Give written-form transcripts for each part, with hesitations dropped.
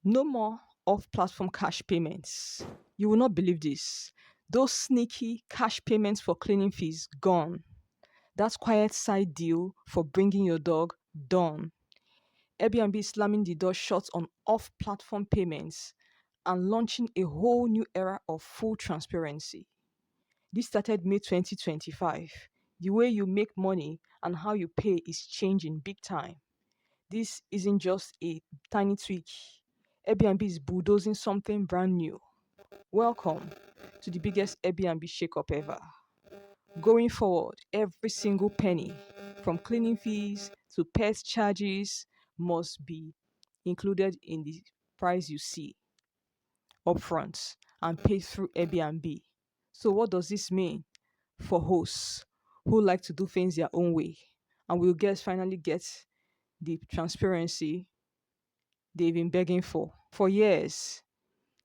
No more off-platform cash payments. You will not believe this. Those sneaky cash payments for cleaning fees gone. That quiet side deal for bringing your dog done. Airbnb is slamming the door shut on off-platform payments and launching a whole new era of full transparency. This started May 2025. The way you make money and how you pay is changing big time. This isn't just a tiny tweak. Airbnb is bulldozing something brand new. Welcome to the biggest Airbnb shakeup ever. Going forward, every single penny, from cleaning fees to pet charges, must be included in the price you see upfront and paid through Airbnb. So, what does this mean for hosts who like to do things their own way? And will guests finally get the transparency they've been begging for? For years,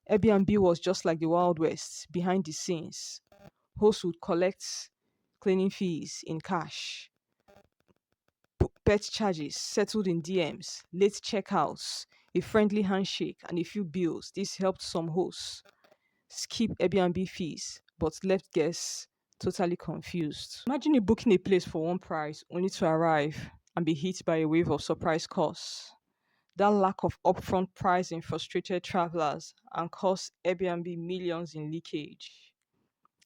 Airbnb was just like the Wild West behind the scenes. Hosts would collect cleaning fees in cash, pet charges settled in DMs, late checkouts, a friendly handshake, and a few bills. This helped some hosts skip Airbnb fees but left guests totally confused. Imagine you booking a place for one price only to arrive and be hit by a wave of surprise costs. That lack of upfront pricing frustrated travelers and cost Airbnb millions in leakage.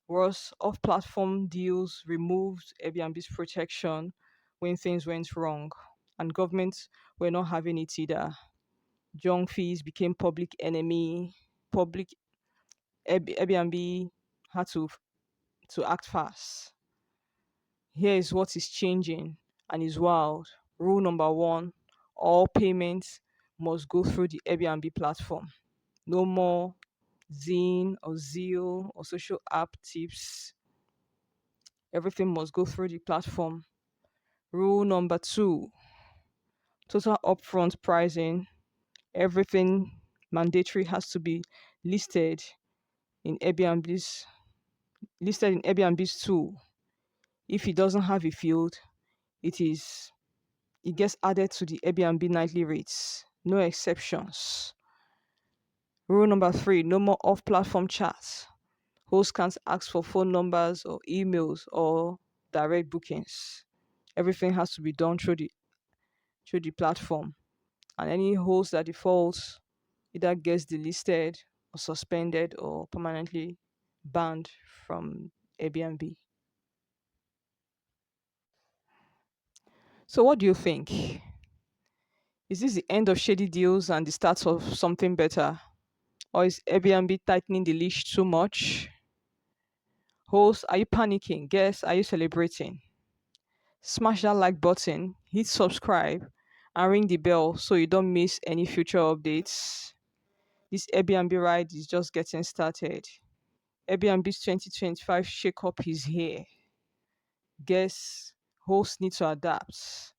Worse, off platform deals removed Airbnb's protection when things went wrong, and governments were not having it either. Junk fees became public enemy. Public Airbnb had to act fast. Here is what is changing and is wild. Rule number one: all payments must go through the Airbnb platform. No more Zine or Zeal or social app tips. Everything must go through the platform. Rule number two: total upfront pricing. Everything mandatory has to be listed in Airbnb's tool. If it doesn't have a field, it is it gets added to the Airbnb nightly rates. No exceptions. Rule number three: no more off-platform chats. Hosts can't ask for phone numbers or emails or direct bookings. Everything has to be done through the platform. And any host that defaults either gets delisted or suspended or permanently banned from Airbnb. So, what do you think? Is this the end of shady deals and the start of something better? Or is Airbnb tightening the leash too much? Hosts, are you panicking? Guests, are you celebrating? Smash that like button, hit subscribe, and ring the bell so you don't miss any future updates. This Airbnb ride is just getting started. Airbnb's 2025 shakeup is here. Guess hosts need to adapt.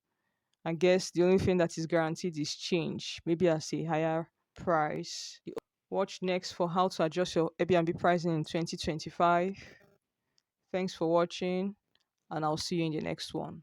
I guess the only thing that is guaranteed is change, maybe as a higher price. Watch next for how to adjust your Airbnb pricing in 2025. Thanks for watching, and I'll see you in the next one.